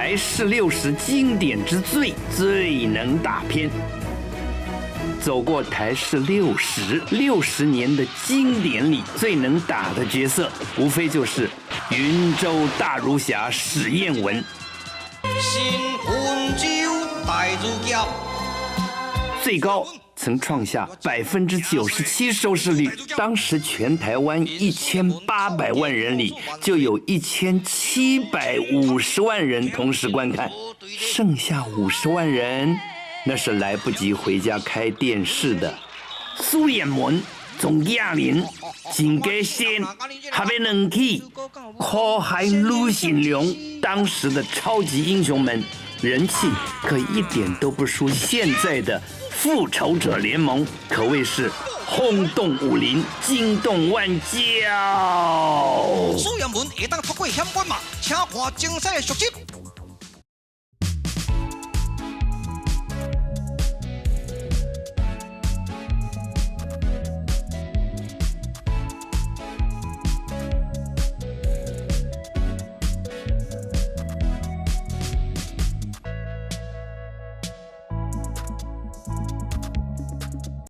台式60经典之最能打篇。走过台式60年的经典里，最能打的角色，无非就是云州大儒侠史艳文。新温州大儒侠，最高曾创下97%收视率。当时全台湾1800万人里，就有1750万人同时观看，剩下50万人，那是来不及回家开电视的。苏彦文、钟亚林、金家仙、还被冷气、靠海陆行龙，当时的超级英雄们，人气可一点都不输现在的复仇者联盟，可谓是轰动武林，惊动万教。苏彦文会当透过险关嘛，请看精彩的续集。